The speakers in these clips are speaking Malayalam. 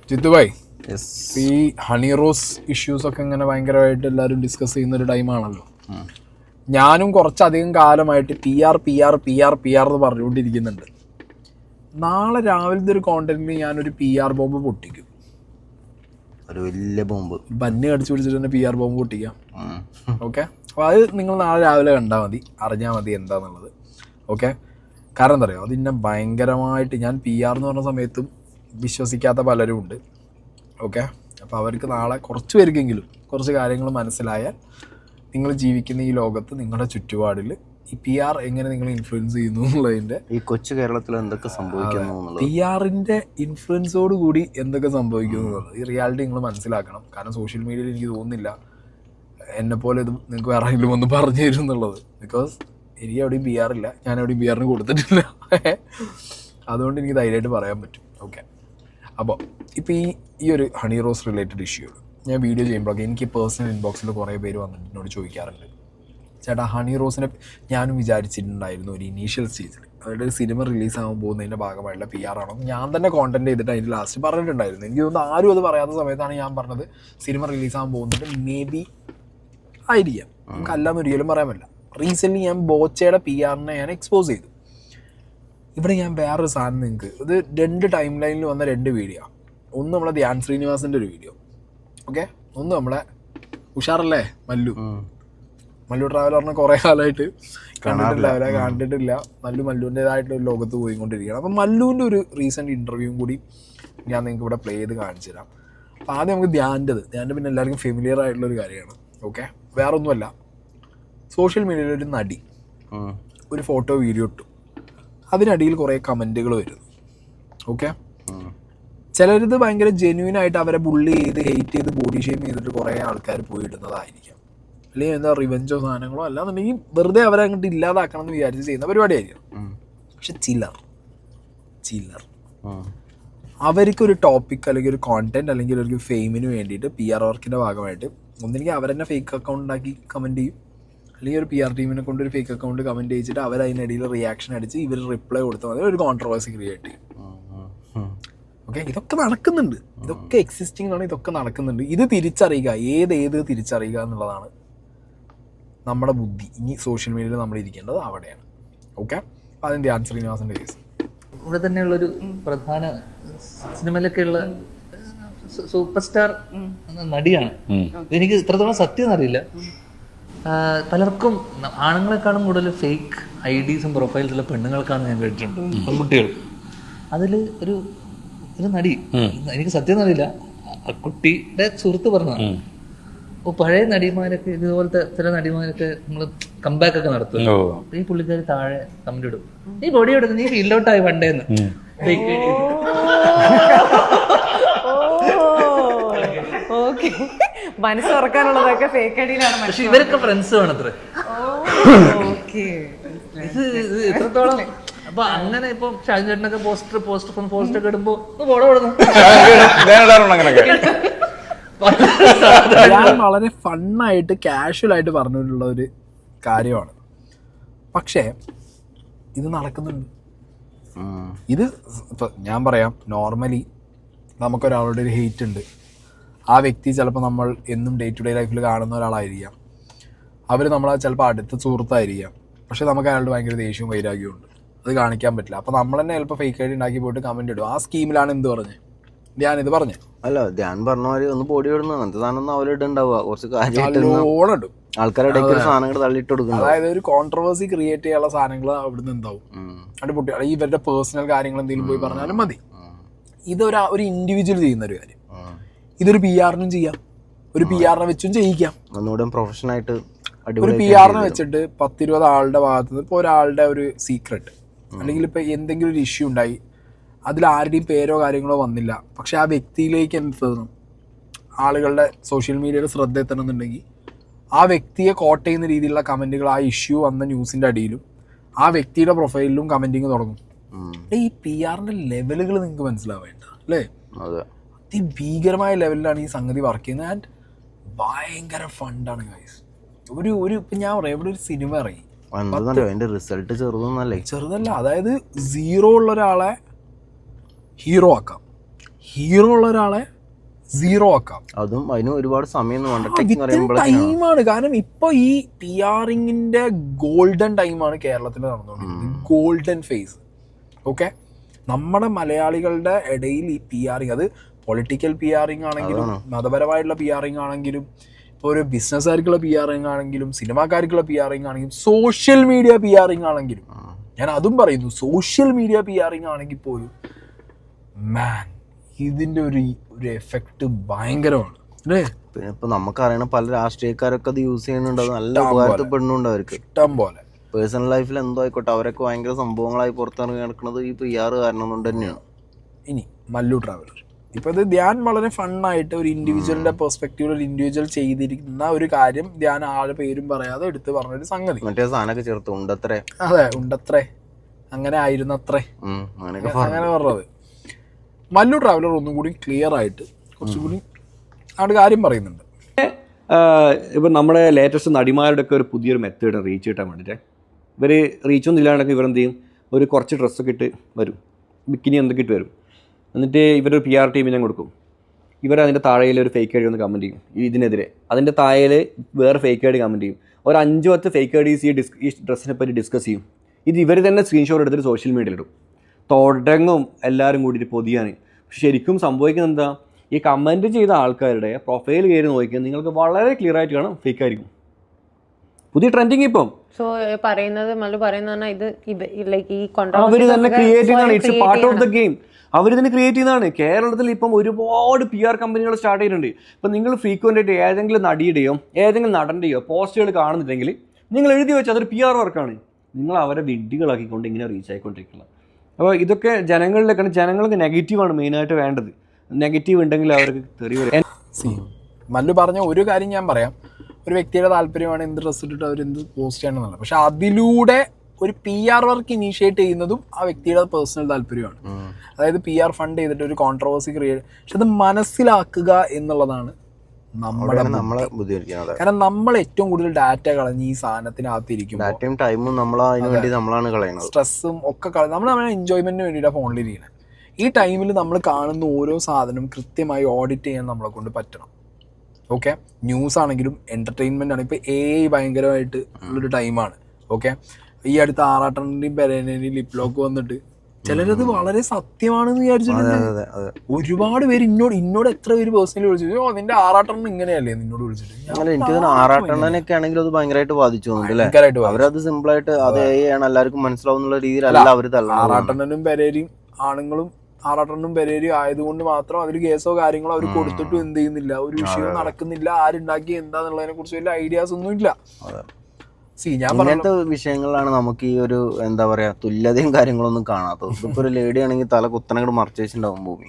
ജിത്തുഭായ്, ഈ ഹണി റോസ് ഇഷ്യൂസ് ഒക്കെ ഇങ്ങനെ ഭയങ്കരമായിട്ട് എല്ലാവരും ഡിസ്കസ് ചെയ്യുന്ന ഒരു ടൈമാണല്ലോ. ഞാനും കുറച്ചധികം കാലമായിട്ട് പി ആർ എന്ന് പറഞ്ഞുകൊണ്ടിരിക്കുന്നുണ്ട്. നാളെ രാവിലത്തെ ഒരു കോണ്ടന്റിന് ഞാനൊരു പി ആർ ബോംബ് പൊട്ടിക്കും. ഒരു വലിയ ബോംബ് ബന്ന് കടിച്ചു പിടിച്ചിട്ട് തന്നെ പി ആർ ബോംബ് പൊട്ടിക്കാം. ഓക്കെ, അപ്പോൾ അത് നിങ്ങൾ നാളെ രാവിലെ കണ്ടാൽ മതി, അറിഞ്ഞാൽ മതി എന്താണെന്നുള്ളത്. ഓക്കെ, കാരണം എന്താ പറയുക, അതിന്നെ ഭയങ്കരമായിട്ട് ഞാൻ പി ആർ എന്ന് പറഞ്ഞ സമയത്തും വിശ്വസിക്കാത്ത പലരും ഉണ്ട്. ഓക്കെ, അപ്പോൾ അവർക്ക് നാളെ കുറച്ച് പേർക്കെങ്കിലും കുറച്ച് കാര്യങ്ങൾ മനസ്സിലായാൽ നിങ്ങൾ ജീവിക്കുന്ന ഈ ലോകത്ത് നിങ്ങളുടെ ചുറ്റുപാടിൽ ഈ പി ആർ എങ്ങനെ നിങ്ങൾ ഇൻഫ്ലുവൻസ് ചെയ്യുന്നു എന്നുള്ളതിൻ്റെ, ഈ കൊച്ചു കേരളത്തിൽ എന്തൊക്കെ സംഭവിക്കുന്നു, പി ആറിൻ്റെ ഇൻഫ്ലുവൻസോട് കൂടി എന്തൊക്കെ സംഭവിക്കുന്നു എന്നുള്ളത് ഈ റിയാലിറ്റി നിങ്ങൾ മനസ്സിലാക്കണം. കാരണം സോഷ്യൽ മീഡിയയിൽ എനിക്ക് തോന്നുന്നില്ല എന്നെപ്പോലെ ഇത് നിങ്ങൾക്ക് വേറെ ആരെങ്കിലും ഒന്ന് പറഞ്ഞു തരും എന്നുള്ളത്. ബിക്കോസ് എനിക്ക് എവിടെയും പി ആർ ഇല്ല, ഞാൻ എവിടെയും പി ആറിന് കൊടുത്തിട്ടില്ല. അതുകൊണ്ട് എനിക്ക് ധൈര്യമായിട്ട് പറയാൻ പറ്റും. ഓക്കെ, അപ്പോൾ ഇപ്പോൾ ഈ ഒരു ഹണി റോസ് റിലേറ്റഡ് ഇഷ്യൂ ഞാൻ വീഡിയോ ചെയ്യുമ്പോഴൊക്കെ എനിക്ക് പേഴ്സണൽ ഇൻബോക്സിൽ കുറേ പേര് വന്നിട്ട് എന്നോട് ചോദിക്കാറുണ്ട്, ചേട്ടാ ഹണി റോസിനെ ഞാനും വിചാരിച്ചിട്ടുണ്ടായിരുന്നു ഒരു ഇനീഷ്യൽ സ്റ്റേജിൽ, അതായത് സിനിമ റിലീസാകാൻ പോകുന്നതിൻ്റെ ഭാഗമായിട്ടുള്ള പി ആർ ആണോ. ഞാൻ തന്നെ കോണ്ടന്റ് ചെയ്തിട്ട് അതിൻ്റെ ലാസ്റ്റ് പറഞ്ഞിട്ടുണ്ടായിരുന്നു. എനിക്ക് തോന്നുന്നു ആരും അത് പറയാത്ത സമയത്താണ് ഞാൻ പറഞ്ഞത് സിനിമ റിലീസാകാൻ പോകുന്നത് മേ ബി ആയിരിക്കാം, നമുക്ക് അല്ലാന്ന് ഒരിക്കലും പറയാൻ പറ്റില്ല. റീസെൻ്റ്ലി ഞാൻ ബോച്ചയുടെ പി ആറിനെ ഞാൻ എക്സ്പോസ് ചെയ്തു. ഇവിടെ ഞാൻ വേറൊരു സാധനം നിങ്ങൾക്ക്, ഇത് 2 ടൈം ലൈനിൽ വന്ന 2 വീഡിയോ. ഒന്ന് നമ്മളെ ധ്യാൻ ശ്രീനിവാസിൻ്റെ ഒരു വീഡിയോ, ഓക്കെ, ഒന്ന് നമ്മളെ ഉഷാറല്ലേ മല്ലു ട്രാവലറിനെ കുറേ കാലമായിട്ട് കണ്ടിട്ടില്ല. മല്ലുവിൻ്റെതായിട്ടുള്ള ഒരു ലോകത്ത് പോയിക്കൊണ്ടിരിക്കുകയാണ്. അപ്പം മല്ലുവിൻ്റെ ഒരു റീസെൻറ്റ് ഇൻ്റർവ്യൂവും കൂടി ഞാൻ നിങ്ങൾക്ക് ഇവിടെ പ്ലേ ചെയ്ത് കാണിച്ചു തരാം. അപ്പോൾ ആദ്യം നമുക്ക് ധ്യാൻ്റെ പിന്നെ എല്ലാവർക്കും ഫെമിലിയർ ആയിട്ടുള്ളൊരു കാര്യമാണ്. ഓക്കെ, വേറെ ഒന്നുമല്ല, സോഷ്യൽ മീഡിയയിൽ ഒരു നടി ഒരു ഫോട്ടോ വീഡിയോ ഇട്ടു, അതിനടിയിൽ കുറേ കമൻറ്റുകൾ വരുന്നു. ഓക്കെ, ചിലരിത് ഭയങ്കര ജെന്യൂനായിട്ട് അവരെ ബുള്ളി ചെയ്ത് ഹെയ്റ്റ് ചെയ്ത് ബോഡി ഷെയിം ചെയ്തിട്ട് കുറേ ആൾക്കാർ പോയിടുന്നതായിരിക്കാം, അല്ലെങ്കിൽ എന്താ റിവെഞ്ചോ സാധനങ്ങളോ അല്ലാന്നുണ്ടെങ്കിൽ വെറുതെ അവരെ അങ്ങോട്ട് ഇല്ലാതാക്കണം എന്ന് വിചാരിച്ച് ചെയ്യുന്ന പരിപാടിയായിരിക്കും. പക്ഷെ ചില്ലർ അവർക്കൊരു ടോപ്പിക് അല്ലെങ്കിൽ ഒരു കോണ്ടന്റ് അല്ലെങ്കിൽ ഒരു ഫെയിമിന് വേണ്ടിയിട്ട് പി ആർ വർക്കിൻ്റെ ഭാഗമായിട്ട് ഒന്നെങ്കിൽ അവരെന്നെ ഫേക്ക് അക്കൗണ്ട് ഉണ്ടാക്കി കമൻറ്റ് ചെയ്യും, അല്ലെങ്കിൽ ഒരു പി ആർ ടീമിനെ കൊണ്ട് ഒരു ഫേക്ക് അക്കൗണ്ട് കമൻറ്റ് ചെയ്തിട്ട് അവരതിനിടയിൽ റിയാക്ഷൻ അടിച്ച് ഇവർ റിപ്ലൈ കൊടുത്താൽ മതി, ഒരു കോൺട്രവേഴ്സി ക്രിയേറ്റ് ചെയ്യും. ഓക്കെ, ഇതൊക്കെ നടക്കുന്നുണ്ട്, ഇതൊക്കെ എക്സിസ്റ്റിംഗ് ആണ്, ഇതൊക്കെ നടക്കുന്നുണ്ട്. ഇത് തിരിച്ചറിയുക, ഏത് തിരിച്ചറിയുക എന്നുള്ളതാണ് നമ്മുടെ ബുദ്ധി. ഇനി സോഷ്യൽ മീഡിയയിൽ നമ്മൾ ഇരിക്കേണ്ടത് അവിടെയാണ്. ഓക്കെ, അപ്പോൾ അതിൻ്റെ ധ്യാൻ ശ്രീനിവാസിൻ്റെ കേസ് ഇവിടെ തന്നെയുള്ളൊരു പ്രധാന സിനിമയിലൊക്കെയുള്ള സൂപ്പർ സ്റ്റാർ നടിയാണ്. എനിക്ക് ഇത്രത്തോളം സത്യം എന്നറിയില്ല. പലർക്കും ആണുങ്ങളെക്കാളും കൂടുതൽ ഫേക്ക് ഐഡീസും പ്രൊഫൈൽസുള്ള പെണ്ണുങ്ങൾക്കാണ് ഞാൻ കേട്ടിട്ടുണ്ട്, പെൺകുട്ടികൾ. അതിൽ ഒരു നടി, എനിക്ക് സത്യം എന്നറിയില്ല, ആ കുട്ടിയുടെ സുഹൃത്ത് പറഞ്ഞതാണ്, പഴയ നടിമാരൊക്കെ ഇതുപോലത്തെ ചില നടിമാരൊക്കെ നമ്മൾ കംബാക്ക് ഒക്കെ നടത്തും. ഈ പുള്ളിക്കാരി താഴെ കമന്റ് ഇടും, നീ ബോഡി എടുത്ത് നീ ഫീൽഡ് ഔട്ട് ആയി പണ്ടേന്ന്. മനസ്സുറക്കാനുള്ളതൊക്കെ ഫേക്ക് ഐഡിയിലാണ്. പക്ഷെ ഇവരൊക്കെ ഫ്രണ്ട്സ് വേണത്രേ. ഇത് എത്രത്തോളം അപ്പൊ അങ്ങനെ ഇപ്പൊ ഷാജി ചേട്ടനൊക്കെ പോസ്റ്റ് ഒക്കെ ഇടുമ്പോ ഞാൻ വളരെ ഫണ്ണായിട്ട് കാഷ്വലായിട്ട് പറഞ്ഞിട്ടുള്ള ഒരു കാര്യമാണ്. പക്ഷേ ഇത് നടക്കുന്നുണ്ട്. ഇത് ഇപ്പം ഞാൻ പറയാം, നോർമലി നമുക്കൊരാളുടെ ഒരു ഹെയ്റ്റ് ഉണ്ട്. ആ വ്യക്തി ചിലപ്പോൾ നമ്മൾ എന്നും ഡേ ടു ഡേ ലൈഫിൽ കാണുന്ന ഒരാളായിരിക്കാം, അവർ നമ്മളെ ചിലപ്പോൾ അടുത്ത സുഹൃത്തായിരിക്കാം. പക്ഷെ നമുക്ക് അയാളുടെ ഭയങ്കര ദേഷ്യവും വൈരാഗ്യവും ഉണ്ട്, അത് കാണിക്കാൻ പറ്റില്ല. അപ്പോൾ നമ്മൾ തന്നെ ചിലപ്പോൾ ഫേക്ക് ഐഡി ഉണ്ടാക്കി പോയിട്ട് കമൻറ്റ് ഇടും. ആ സ്കീമിലാണ് എന്ത് പറഞ്ഞത്, ഞാനിത് പറഞ്ഞു അല്ല, ധ്യാൻ പറഞ്ഞ മാതിരി ഒന്ന് പൊടി ഇടുന്ന അങ്ങനത്തെ സാധനം അവരിടുണ്ടാവുക, കുറച്ച് കാര്യമായിട്ട് നല്ലോണം ആൾക്കാരുടെ സാധനങ്ങൾ തള്ളിയിട്ട് കൊടുക്കുന്നത്. അതായത് ഒരു കോൺട്രവേഴ്സി ക്രിയേറ്റ് ചെയ്യാനുള്ള സാധനങ്ങൾ അവിടുന്ന് എന്താവും അടിപൊട്ടി, അല്ലെങ്കിൽ ഇവരുടെ പേഴ്സണൽ കാര്യങ്ങൾ എന്തെങ്കിലും പോയി പറഞ്ഞാലും മതി. ഒരു ഇൻഡിവിജ്വൽ ചെയ്യുന്ന ഒരു കാര്യം, ഇതൊരു പി ആറിനും ചെയ്യാം, ഒരു പി ആറിനെ വെച്ചും ചെയ്യിക്കാം. ഒന്നുകൂടെ പ്രൊഫഷനായിട്ട് ഒരു പി ആറിനെ വെച്ചിട്ട് 10-20 ആളുടെ ഭാഗത്ത് നിന്ന് ഇപ്പോൾ ഒരാളുടെ ഒരു സീക്രട്ട് അല്ലെങ്കിൽ ഇപ്പോൾ എന്തെങ്കിലും ഒരു ഇഷ്യൂ ഉണ്ടായി, അതിൽ ആരുടെയും പേരോ കാര്യങ്ങളോ വന്നില്ല, പക്ഷെ ആ വ്യക്തിയിലേക്ക് എത്തണം, ആളുകളുടെ സോഷ്യൽ മീഡിയയുടെ ശ്രദ്ധ എത്തണമെന്നുണ്ടെങ്കിൽ ആ വ്യക്തിയെ കോട്ട് ചെയ്യുന്ന രീതിയിലുള്ള കമൻറ്റുകൾ ആ ഇഷ്യൂ വന്ന ന്യൂസിൻ്റെ അടിയിലും ആ വ്യക്തിയുടെ പ്രൊഫൈലിലും കമൻറ്റിങ് തുടങ്ങും. ഈ പി ആറിൻ്റെ ലെവലുകൾ നിങ്ങൾക്ക് മനസ്സിലാവേണ്ട അല്ലേ? അതിഭീകരമായ ലെവലിലാണ് ഈ സംഗതി വർക്ക് ചെയ്യുന്നത്. ആൻഡ് ഭയങ്കര ഫണ്ടാണ് ഗൈസ്. ഇപ്പം ഞാൻ പറയാം, ഇവിടെ ഒരു സിനിമ ഇറങ്ങി, റിസൾട്ട് ചെറുതല്ല. അതായത് 0 ഉള്ള ഒരാളെ ഹീറോ ആക്കാം. ഹീറോ ഉള്ള ഒരാളെ സീറോ ആക്കാം. അതും അതിന് ഒരുപാട് സമയം വേണ്ട ടൈമാണ്. കാരണം ഇപ്പൊ ഈ PR-ന്റെ ഗോൾഡൻ ടൈമാണ് കേരളത്തിൽ നടന്നുകൊണ്ടിരിക്കുന്നത്. Golden face. ഓക്കെ, നമ്മുടെ മലയാളികളുടെ ഇടയിൽ ഈ PR, അത് പൊളിറ്റിക്കൽ PR ആണെങ്കിലും മതപരമായിട്ടുള്ള PR ആണെങ്കിലും ഇപ്പോൾ ഒരു ബിസിനസ്സുകാർക്കുള്ള PR ആണെങ്കിലും സിനിമാക്കാർക്കുള്ള PR ആണെങ്കിലും സോഷ്യൽ മീഡിയ PR ആണെങ്കിലും, ഞാൻ അതും പറയുന്നു, സോഷ്യൽ മീഡിയ PR ആണെങ്കിൽ പോലും മാൻ ഇതിൻ്റെ ഒരു എഫക്റ്റ് ഭയങ്കരമാണ് അല്ലേ. പിന്നെ ഇപ്പൊ നമുക്കറിയണ പല രാഷ്ട്രീയക്കാരൊക്കെ അത് യൂസ് ചെയ്യുന്നുണ്ട്, അത് നല്ല ഉപകാരപ്പെടുന്നുണ്ട് അവർക്ക് ഇഷ്ടം പോലെ. പേഴ്സണൽ ലൈഫിൽ എന്തോ ആയിക്കോട്ടെ, അവരൊക്കെ ഭയങ്കര സംഭവങ്ങളായി പുറത്തിറങ്ങി നടക്കുന്നത് ഈ PR കാരണം കൊണ്ട് തന്നെയാണ്. ഇനി മല്ലു ട്രാവലർ, ഇപ്പൊ ഇത് ധ്യാൻ വളരെ ഫണ്ണായിട്ട് ഒരു ഇൻഡിവിജ്വലിന്റെ പെർസ്പെക്റ്റീവിൽ ഒരു ഇൻഡിവിജ്വൽ ചെയ്തിരിക്കുന്ന ഒരു കാര്യം ധ്യാൻ ആളുടെ പേരും പറയാതെ എടുത്ത് പറഞ്ഞൊരു സംഗതി. മറ്റേ സാധനമൊക്കെ ചേർത്ത് ഉണ്ടത്രേ, അതെ ഉണ്ടത്രേ, അങ്ങനെ ആയിരുന്നത്രേ, അങ്ങനെ പറഞ്ഞത്. മല്ലു ട്രാവലർ ഒന്നും കൂടി ക്ലിയർ ആയിട്ട് കുറച്ചുകൂടി അവിടെ കാര്യം പറയുന്നുണ്ട്. ഇപ്പം നമ്മുടെ ലേറ്റസ്റ്റ് നടിമാരുടെ ഒക്കെ ഒരു പുതിയൊരു മെത്തേഡ് റീച്ച് കിട്ടാൻ വേണ്ടിയിട്ട് ഇവർ റീച്ചൊന്നും ഇല്ലാണ്ടൊക്കെ ഇവരെന്ത് ചെയ്യും, ഒരു കുറച്ച് ഡ്രസ്സൊക്കെ ഇട്ട് വരും, ബിക്കിനി എന്തൊക്കെ ഇട്ട് വരും. എന്നിട്ട് ഇവരൊരു PR ടീമിനെ കൊടുക്കും. ഇവർ അതിൻ്റെ താഴെയിൽ ഒരു ഫേക്ക് ഐ ഡി ഒന്ന് കമൻറ്റ് ചെയ്യും ഇതിനെതിരെ. അതിൻ്റെ താഴെയിൽ വേറെ ഫേക്ക് ഐ ഡി കമൻറ്റ് ചെയ്യും. ഒരു 5-10 ഫേക്ക് ഐഡീസ് ഈ ഡ്രസ്സിനെ പറ്റി ഡിസ്കസ് ചെയ്യും. ഇത് ഇവർ തന്നെ സ്ക്രീൻഷോട്ട് എടുത്തിട്ട് സോഷ്യൽ മീഡിയയിൽ ഇടും. തുടങ്ങും എല്ലാവരും കൂടിയിട്ട് പൊതിയാണ്. പക്ഷെ ശരിക്കും സംഭവിക്കുന്നത് എന്താ, ഈ കമൻറ്റ് ചെയ്ത ആൾക്കാരുടെ പ്രൊഫൈൽ കയറി നോക്കിയാൽ നിങ്ങൾക്ക് വളരെ ക്ലിയർ ആയിട്ട് കാണാം ഫേക്ക് ആയിരിക്കും. പുതിയ ട്രെൻഡിങ് ഇപ്പം പറയുന്നത് അവർ തന്നെ ക്രിയേറ്റ് ചെയ്യുന്നതാണ്. It's part of the game. അവർ തന്നെ ക്രിയേറ്റ് ചെയ്യുന്നതാണ്. കേരളത്തിൽ ഇപ്പം ഒരുപാട് PR കമ്പനികൾ സ്റ്റാർട്ട് ചെയ്തിട്ടുണ്ട്. ഇപ്പം നിങ്ങൾ ഫ്രീക്വൻ്റ് ആയിട്ട് ഏതെങ്കിലും നടിയുടെയോ ഏതെങ്കിലും നടൻ്റെയോ പോസ്റ്റുകൾ കാണുന്നുണ്ടെങ്കിൽ നിങ്ങൾ എഴുതി വെച്ചാൽ അതൊരു PR വർക്കാണ്. നിങ്ങൾ അവരെ വിഡ്ഢികളാക്കിക്കൊണ്ട് ഇങ്ങനെ റീച്ച് ആയിക്കൊണ്ടിരിക്കുന്നത്. അപ്പോൾ ഇതൊക്കെ ജനങ്ങളിലേക്കാണ്. ജനങ്ങൾക്ക് നെഗറ്റീവാണ് മെയിനായിട്ട് വേണ്ടത്. നെഗറ്റീവ് ഉണ്ടെങ്കിൽ അവർക്ക് തെറി വരും. മല്ലു പറഞ്ഞ ഒരു കാര്യം ഞാൻ പറയാം, ഒരു വ്യക്തിയുടെ താല്പര്യമാണ് എന്ത് ഡ്രസ്സ് ഇട്ടിട്ട് അവരെന്ത് പോസ്റ്റ് ചെയ്യണമെന്നുള്ളത്. പക്ഷെ അതിലൂടെ ഒരു PR വർക്ക് ഇനീഷ്യേറ്റ് ചെയ്യുന്നതും ആ വ്യക്തിയുടെ പേഴ്സണൽ താല്പര്യമാണ്. അതായത് PR ഫണ്ട് ചെയ്തിട്ട് ഒരു കോൺട്രവേഴ്സി ക്രിയേറ്റ്, പക്ഷെ അത് മനസ്സിലാക്കുക എന്നുള്ളതാണ് നമ്മളെ ബുദ്ധി. കാരണം നമ്മൾ ഏറ്റവും കൂടുതൽ ഡാറ്റ കളഞ്ഞ് ഈ സാധനത്തിനകത്തിരിക്കും, നമ്മളാണ് കളയുന്നത്. സ്ട്രെസ്സും ഒക്കെ നമ്മൾ നമ്മുടെ എൻജോയ്മെന്റിന് വേണ്ടിയിട്ടാണ് ഫോണിലിരിക്കുന്നത്. ഈ ടൈമിൽ നമ്മൾ കാണുന്ന ഓരോ സാധനം കൃത്യമായി ഓഡിറ്റ് ചെയ്യാൻ നമ്മളെ കൊണ്ട് പറ്റണം. ഓക്കെ, ന്യൂസ് ആണെങ്കിലും എൻ്റർടൈൻമെൻ്റ് ആണ്. ഇപ്പോൾ AI ഭയങ്കരമായിട്ട് ഉള്ളൊരു ടൈമാണ്. ഓക്കെ, ഈ അടുത്ത ആറാട്ടൻ്റെയും പെരേനേൻ്റെയും ലിപ് ലോക്ക് വന്നിട്ട് ചിലരത് വളരെ സത്യമാണെന്ന് വിചാരിച്ചിട്ടുണ്ട്. ഒരുപാട് പേര് എന്നോട് എത്ര പേര് പേഴ്സണലി വിളിച്ചു, നിന്റെ ആറാട്ടണ്ണൻ ഇങ്ങനെയല്ലേ നിന്നോട് വിളിച്ചിട്ട്. എനിക്ക് ആറാട്ടെണ്ണനൊക്കെ ആണെങ്കിൽ അത് ഭയങ്കരമായിട്ട് ബാധിച്ചു തോന്നുന്നുണ്ട്. അവരത് സിമ്പിൾ ആയിട്ട് അത് ആണ് എല്ലാവർക്കും മനസ്സിലാവുന്ന രീതിയിലല്ല അവർ തള്ളുന്നത്. ആറാട്ടണ്ണനും പെരേരിയും ആണുങ്ങളും ആറാട്ടണ്ണനും പെരേരിയും ആയതുകൊണ്ട് മാത്രം അതിൽ കേസോ കാര്യങ്ങളോ അവർ കൊടുത്തിട്ടും എന്ത് ചെയ്യുന്നില്ല, ഒരു വിഷയവും നടക്കുന്നില്ല. ആരുണ്ടാക്കി എന്താന്നുള്ളതിനെ കുറിച്ച് വലിയ ഐഡിയാസ് ഒന്നും ഇല്ല. ഇങ്ങനത്തെ വിഷയങ്ങളിലാണ് നമുക്ക് ഈ ഒരു എന്താ പറയാ തുല്യതയും കാര്യങ്ങളൊന്നും കാണാത്തത്. ഇപ്പൊ ഒരു ലേഡി ആണെങ്കിൽ തല കുത്തനങ്ങട് മറച്ചു വെച്ചിട്ടുണ്ടാവും ഭൂമി.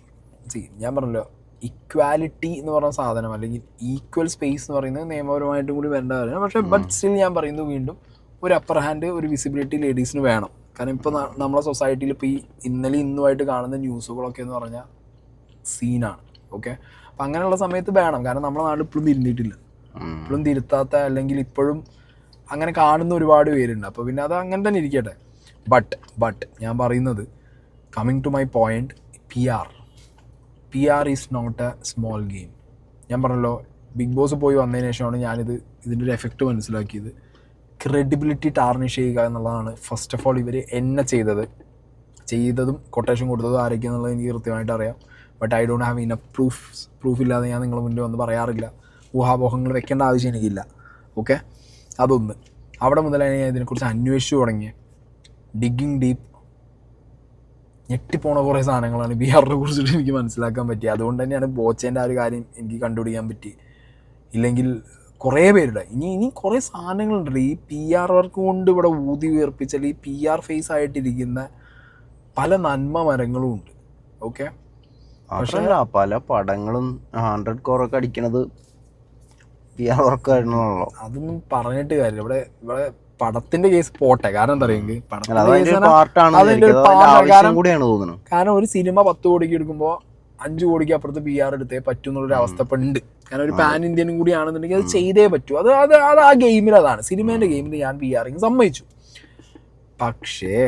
ഞാൻ പറഞ്ഞല്ലോ, ഇക്വാലിറ്റി എന്ന് പറഞ്ഞ സാധനം അല്ലെങ്കിൽ ഈക്വൽ സ്പേസ് എന്ന് പറയുന്നത് നിയമപരമായിട്ടും കൂടി വേണ്ട കാര്യമാണ്. പക്ഷേ ബട്ട് സ്റ്റിൽ ഞാൻ പറയുന്നു വീണ്ടും, ഒരു അപ്പർ ഹാൻഡ് ഒരു വിസിബിലിറ്റി ലേഡീസിന് വേണം. കാരണം ഇപ്പോൾ നമ്മളെ സൊസൈറ്റിയിൽ ഇപ്പോൾ ഈ ഇന്നലെ ഇന്നുമായിട്ട് കാണുന്ന ന്യൂസുകളൊക്കെ എന്ന് പറഞ്ഞാൽ സീനാണ്. ഓക്കെ, അപ്പം അങ്ങനെയുള്ള സമയത്ത് വേണം. കാരണം നമ്മുടെ നാട് ഇപ്പോഴും തിരുന്നിട്ടില്ല, ഇപ്പോഴും തിരുത്താത്ത അല്ലെങ്കിൽ ഇപ്പോഴും അങ്ങനെ കാണുന്ന ഒരുപാട് പേരുണ്ട്. അപ്പോൾ പിന്നെ അത് അങ്ങനെ തന്നെ ഇരിക്കട്ടെ. ബട്ട് ഞാൻ പറയുന്നത്, coming to my point, PR is not a small game. ഞാൻ പറഞ്ഞല്ലോ, ബിഗ് ബോസ് പോയി വന്നതിന് ശേഷമാണ് ഇതിൻ്റെ ഒരു എഫക്റ്റ് മനസ്സിലാക്കിയത്. ക്രെഡിബിലിറ്റി ടാർണിഷ് ചെയ്യുക എന്നുള്ളതാണ് ഫസ്റ്റ് ഓഫ് ഓൾ ഇവർ എന്നെ ചെയ്തതും കൊട്ടേഷൻ കൊടുത്തതും ആരൊക്കെയാണെന്നുള്ളത് എനിക്ക് കൃത്യമായിട്ട് അറിയാം. But I don't have enough proof ഇല്ലാതെ ഞാൻ നിങ്ങളുടെ മുന്നിൽ വന്ന് പറയാറില്ല. ഊഹാപോഹങ്ങൾ വെക്കേണ്ട ആവശ്യം എനിക്കില്ല. ഓക്കെ, അതൊന്ന്. അവിടെ മുതലാണ് ഞാൻ ഇതിനെക്കുറിച്ച് അന്വേഷിച്ചു തുടങ്ങിയത്. ഡിഗിങ് ഡീപ്പ് ഞെട്ടിപ്പോണ കുറേ സാധനങ്ങളാണ് PR-നെ കുറിച്ചിട്ട് എനിക്ക് മനസ്സിലാക്കാൻ പറ്റിയത്. അതുകൊണ്ട് തന്നെയാണ് ബോച്ചേൻ്റെ ആ ഒരു കാര്യം എനിക്ക് കണ്ടുപിടിക്കാൻ പറ്റി. ഇല്ലെങ്കിൽ കുറേ പേരുടെ ഇനി കുറേ സാധനങ്ങളുണ്ട് ഈ PR വർക്ക് കൊണ്ട് ഇവിടെ ഊതി വീർപ്പിച്ചാൽ ഈ PR ഫേസ് ആയിട്ടിരിക്കുന്ന പല നന്മ മരങ്ങളും ഉണ്ട്. ഓക്കെ, പക്ഷേ പല പടങ്ങളും 100 crore അടിക്കണത് PR വർക്കായിരുന്നല്ലോ. അതൊന്നും പറഞ്ഞിട്ട് കാര്യമില്ല. ഇവിടെ പടത്തിന്റെ കേസ് പോട്ടെ. കാരണം എന്താ പറയുക, കാരണം ഒരു സിനിമ 10 കോടിക്ക് എടുക്കുമ്പോൾ 5 കോടിക്ക് അപ്പുറത്ത് PR എടുത്തേ പറ്റും എന്നുള്ളൊരു അവസ്ഥ ഇപ്പം ഉണ്ട്. കാരണം ഒരു പാൻ ഇന്ത്യനും കൂടി ആണെന്നുണ്ടെങ്കിൽ അത് ചെയ്തേ പറ്റൂ. അത് ആ ഗെയിമിൽ അതാണ്, സിനിമേൻ്റെ ഗെയിമിൽ ഞാൻ PR സമ്മതിച്ചു. പക്ഷേ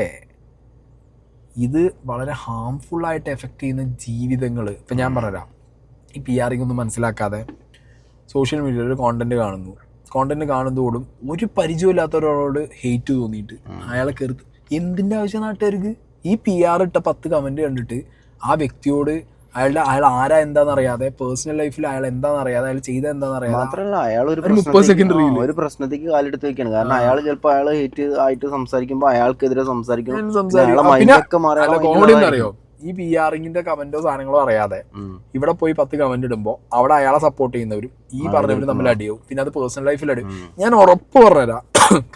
ഇത് വളരെ ഹാംഫുള്ളായിട്ട് എഫക്റ്റ് ചെയ്യുന്ന ജീവിതങ്ങൾ. ഇപ്പം ഞാൻ പറഞ്ഞുതരാം, ഈ PR ഒന്നും മനസ്സിലാക്കാതെ സോഷ്യൽ മീഡിയയിൽ ഒരു കോണ്ടന്റ് കാണുന്നതോടും ഒരു പരിചയമില്ലാത്ത ഒരാളോട് ഹെയ്റ്റ് തോന്നിയിട്ട് അയാളെ കയറി എന്തിൻ്റെ ആവശ്യം നാട്ടുകാർക്ക്? ഈ PR ഇട്ട 10 കമൻറ്റ് കണ്ടിട്ട് ആ വ്യക്തിയോട് അയാൾ ആരാ എന്താണെന്ന് അറിയാതെ, പേഴ്സണൽ ലൈഫിൽ അയാൾ എന്താണെന്ന് അറിയാതെ, അയാൾ ചെയ്ത എന്താണെന്ന് അറിയാതെ, മാത്രല്ല അയാൾ ഒരു 30 സെക്കൻഡ് ഒരു പ്രശ്നത്തേക്ക് കാലെടുത്ത് വെക്കാണ്. കാരണം അയാൾ ചിലപ്പോൾ അയാൾ ഹേറ്റ് ആയിട്ട് സംസാരിക്കുമ്പോൾ അയാൾക്കെതിരെ സംസാരിക്കണം. കോമഡി എന്നറിയോ, ഈ PR കമന്റോ സാധനങ്ങളോ അറിയാതെ ഇവിടെ പോയി 10 കമന്റ് ഇടുമ്പോൾ അവിടെ അയാളെ സപ്പോർട്ട് ചെയ്യുന്നവരും ഈ പറഞ്ഞവരും തമ്മിൽ അടിയാവും. പിന്നെ അത് പേഴ്സണൽ ലൈഫിൽ അടിയും. ഞാൻ ഉറപ്പ് പറഞ്ഞുതരാം,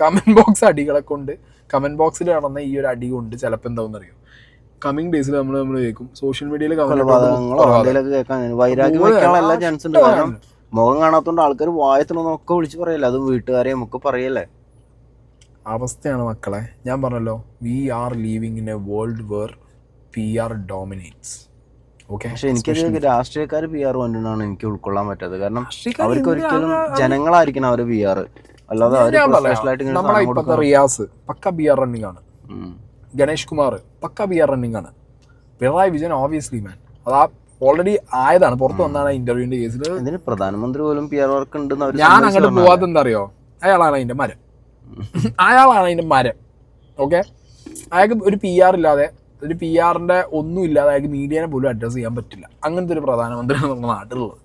കമന്റ് ബോക്സ് അടികളെ കൊണ്ട്, കമന്റ് ബോക്സിൽ നടന്ന ഈ ഒരു അടി കൊണ്ട് ചിലപ്പോൾ എന്താണെന്ന് അറിയോ, കമ്മിങ് ഡേയ്സിൽ നമ്മൾ കേൾക്കും സോഷ്യൽ മീഡിയയിൽ വൈരാഗ്യം വെക്കാനുള്ള ചാൻസ് ഉണ്ട്. കാരണം മുഖം കാണാത്തോണ്ട് ആൾക്കാർ വായത്തിനൊക്കെ വിളിച്ച് പറയല്ലേ, അതും വീട്ടുകാരെയും ഒക്കെ പറയല്ലേ. അവസ്ഥയാണ് മക്കളെ. ഞാൻ പറഞ്ഞല്ലോ, we are living in a world where PR dominates. Okay. പക്ഷെ എനിക്ക് രാഷ്ട്രീയക്കാർ PR കൊണ്ടാണ് എനിക്ക് ഉൾക്കൊള്ളാൻ പറ്റാത്തത്. കാരണം അവർക്ക് ഒരിക്കലും ജനങ്ങളായിരിക്കണം അവര് PR, അല്ലാതെ നമ്മളെ ഇപ്പത്തെ റിയാസ് പക്ക PR റണ്ണിങ് ആണ്, ഗണേഷ് കുമാർ പക്ക PR റണ്ണിങ് ആണ്, പിണറായി വിജയൻ ഓബിയസ്ലി മാൻ അതാ ഓൾറെഡി ആയതാണ്, പുറത്ത് വന്നാണ് ഇന്റർവ്യൂവിന്റെ കേസിൽ. ഇതിന് പ്രധാനമന്ത്രി പോലും PR വർക്ക് ഉണ്ടെന്ന് ഞാൻ അങ്ങോട്ട് പോവാത്ത എന്താ അറിയോ, അയാളാണ് അതിന്റെ മരം. ഓക്കെ, അയാൾക്ക് ഒരു PR ഇല്ലാതെ, ഒരു PR-ന്റെ ഒന്നും ഇല്ലാതെ അയാൾക്ക് മീഡിയനെ പോലും അഡ്രസ് ചെയ്യാൻ പറ്റില്ല. അങ്ങനത്തെ ഒരു പ്രധാനമന്ത്രിയാണ് നമ്മുടെ നാട്ടിലുള്ളത്.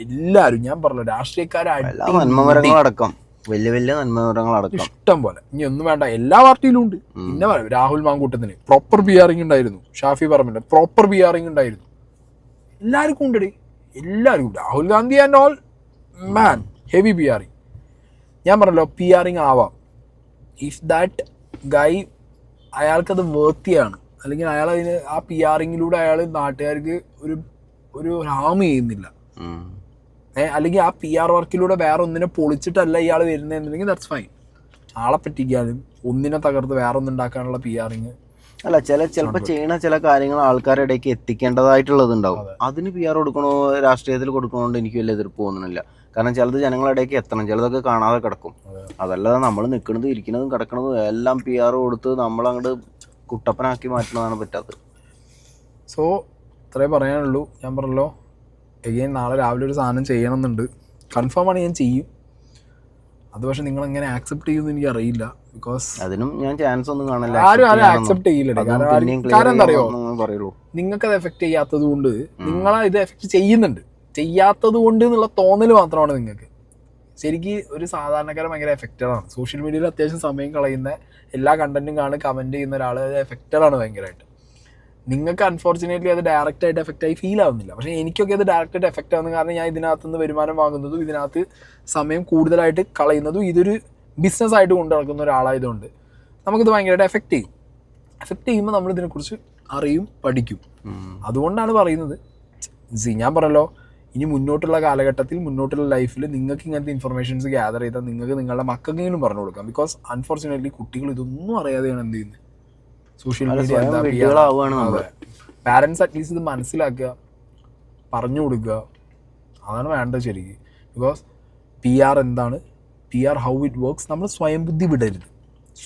എല്ലാവരും ഞാൻ പറഞ്ഞു, നന്മമരങ്ങളടക്കം വലിയ വലിയ നന്മമരങ്ങളടക്കം ഇഷ്ടം പോലെ. ഇനി ഒന്നും വേണ്ട, എല്ലാ പാർട്ടിയിലും ഉണ്ട്. പിന്നെ രാഹുൽ മാങ്കൂട്ടത്തിന് പ്രോപ്പർ PR ഉണ്ടായിരുന്നു, ഷാഫി പറമ്പിന്റെ പ്രോപ്പർ PR ഉണ്ടായിരുന്നു, എല്ലാവർക്കും ഉണ്ടടി, എല്ലാവർക്കും. Rahul Gandhi and all man heavy PR. ഞാൻ പറഞ്ഞല്ലോ, PR ആവാം ഇഫ് ദാറ്റ് ഗൈ അയാൾക്കത് വേർത്തിയാണ്, അല്ലെങ്കിൽ അയാൾ അതിന് ആ PR അയാൾ നാട്ടുകാർക്ക് ഒരു ഹാം ചെയ്യുന്നില്ല, അല്ലെങ്കിൽ ആ PR വർക്കിലൂടെ വേറെ ഒന്നിനെ പൊളിച്ചിട്ടല്ല ഇയാൾ വരുന്നതെന്നുണ്ടെങ്കിൽ ദാറ്റ്സ് ഫൈൻ. ആളെ പറ്റിക്കാനും ഒന്നിനെ തകർത്ത് വേറെ ഒന്നുണ്ടാക്കാനുള്ള PR അല്ല, ചിലപ്പോൾ ചെയ്യണ ചില കാര്യങ്ങൾ ആൾക്കാരുടെ ഇടയ്ക്ക് എത്തിക്കേണ്ടതായിട്ടുള്ളതുണ്ടാവും. അതിന് PR കൊടുക്കണോ രാഷ്ട്രീയത്തിൽ കൊടുക്കണോണ്ട് എനിക്ക് വലിയ എതിർപ്പ് തോന്നുന്നില്ല. കാരണം ചിലത് ജനങ്ങളുടെ ഇടയ്ക്ക് എത്തണം, ചിലതൊക്കെ കാണാതെ കിടക്കും. അതല്ലാതെ നമ്മൾ നിൽക്കുന്നതും ഇരിക്കുന്നതും കിടക്കുന്നതും എല്ലാം PR കൊടുത്ത് നമ്മളങ്ങോട്ട് കുട്ടപ്പനാക്കി മാറ്റണതാണ് പറ്റാത്തത്. സോ ഇത്രേ പറയാനുള്ളൂ. ഞാൻ പറഞ്ഞല്ലോ, എഗെയിൻ നാളെ രാവിലെ ഒരു സാധനം ചെയ്യണമെന്നുണ്ട്, കൺഫേം ആണ്, ഞാൻ ചെയ്യും. അത് പക്ഷെ നിങ്ങൾ എങ്ങനെ ആക്സെപ്റ്റ് ചെയ്യുമെന്ന് എനിക്ക് അറിയില്ല. ബിക്കോസ് അതിനും ഞാൻ ചാൻസ് ഒന്നും കാണില്ല, ആരും ആക്സെപ്റ്റ് ചെയ്യില്ല. കാരണം എന്താ അറിയോ, നിങ്ങൾക്കത് എഫക്ട് ചെയ്യാത്തത് കൊണ്ട്, നിങ്ങളെ ഇത് എഫക്ട് ചെയ്യാത്തത് കൊണ്ട് എന്നുള്ള തോന്നൽ മാത്രമാണ് നിങ്ങൾക്ക്. ശരിക്കും ഒരു സാധാരണക്കാരൻ ഭയങ്കര എഫക്റ്റഡാണ്. സോഷ്യൽ മീഡിയയിൽ അത്യാവശ്യം സമയം കളയുന്ന, എല്ലാ കണ്ടന്റും കാണും, കമന്റ് ചെയ്യുന്ന ഒരാൾ എഫക്റ്റഡാണ് ഭയങ്കരമായിട്ട്. നിങ്ങൾക്ക് അൺഫോർച്ചുനേറ്റ്ലി അത് ഡയറക്റ്റായിട്ട് എഫക്റ്റായി ഫീൽ ആവുന്നില്ല. പക്ഷേ എനിക്കൊക്കെ അത് ഡയറക്റ്റായിട്ട് എഫക്റ്റ് ആവുന്നത് കാരണം ഞാൻ ഇതിനകത്തുനിന്ന് വരുമാനം വാങ്ങുന്നതും ഇതിനകത്ത് സമയം കൂടുതലായിട്ട് കളയുന്നതും ഇതൊരു ബിസിനസ്സായിട്ട് കൊണ്ടു നടക്കുന്ന ഒരാളായതുകൊണ്ട് നമുക്കിത് ഭയങ്കരമായിട്ട് എഫക്റ്റ് ചെയ്യും. എഫക്റ്റ് ചെയ്യുമ്പോൾ നമ്മൾ ഇതിനെക്കുറിച്ച് അറിയും, പഠിക്കും. അതുകൊണ്ടാണ് പറയുന്നത്. ഞാൻ പറഞ്ഞല്ലോ, ഇനി മുന്നോട്ടുള്ള കാലഘട്ടത്തിൽ, മുന്നോട്ടുള്ള ലൈഫിൽ നിങ്ങൾക്ക് ഇങ്ങനത്തെ ഇൻഫർമേഷൻസ് ഗ്യാദർ ചെയ്താൽ നിങ്ങൾക്ക് നിങ്ങളുടെ മക്കൾക്കെങ്കിലും പറഞ്ഞു കൊടുക്കാം. ബിക്കോസ് അൺഫോർച്ചുനേറ്റ്ലി കുട്ടികൾ ഇതൊന്നും അറിയാതെയാണ് എന്ത് ചെയ്യുന്നത്, സോഷ്യൽ മീഡിയ പാരൻസ് അറ്റ്ലീസ്റ്റ് ഇത് മനസ്സിലാക്കുക, പറഞ്ഞു കൊടുക്കുക, അതാണ് വേണ്ടത് ശരിക്കും. ബിക്കോസ് PR എന്താണ്, PR ഹൗ ഇറ്റ് വർക്ക്സ്, നമ്മൾ സ്വയം ബുദ്ധി വിടരുത്.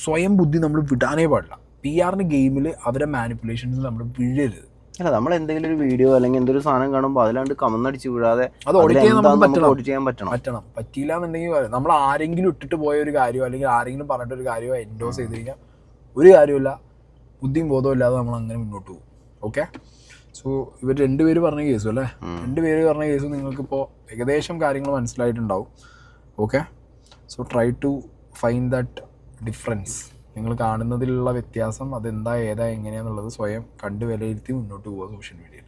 സ്വയം ബുദ്ധി നമ്മൾ വിടാനേ പാടില്ല. PR ഗെയിമിൽ അവരെ മാനിപ്പുലേഷൻസ് നമ്മൾ വീഴരുത്. അല്ല, നമ്മൾ എന്തെങ്കിലും ഒരു വീഡിയോ അല്ലെങ്കിൽ എന്തൊരു സാധനം കാണുമ്പോൾ അതിലാണ്ട് കമന്നടിച്ച് വിടാതെ അത് ഓഡിറ്റ് ചെയ്യാൻ പറ്റണം. പറ്റിയില്ല എന്നുണ്ടെങ്കിൽ നമ്മൾ ആരെങ്കിലും ഇട്ടിട്ട് പോയ ഒരു കാര്യമോ അല്ലെങ്കിൽ ആരെങ്കിലും പറഞ്ഞിട്ട് ഒരു കാര്യമോ എൻഡോസ് ചെയ്ത് കഴിഞ്ഞാൽ ഒരു കാര്യമില്ല, ബുദ്ധിയും ബോധവും ഇല്ലാതെ നമ്മൾ അങ്ങനെ മുന്നോട്ട് പോകും. ഓക്കെ, സോ ഇവർ 2 പേര് പറഞ്ഞ കേസും അല്ലേ, 2 പേര് പറഞ്ഞ കേസും നിങ്ങൾക്കിപ്പോൾ ഏകദേശം കാര്യങ്ങൾ മനസ്സിലായിട്ടുണ്ടാവും. Okay, so try to find that difference. നിങ്ങൾ കാണുന്നതിലുള്ള വ്യത്യാസം അതെന്താ, ഏതാ, എങ്ങനെയാണെന്നുള്ളത് സ്വയം കണ്ട് വിലയിരുത്തി മുന്നോട്ട് പോവുക സോഷ്യൽ മീഡിയയിൽ.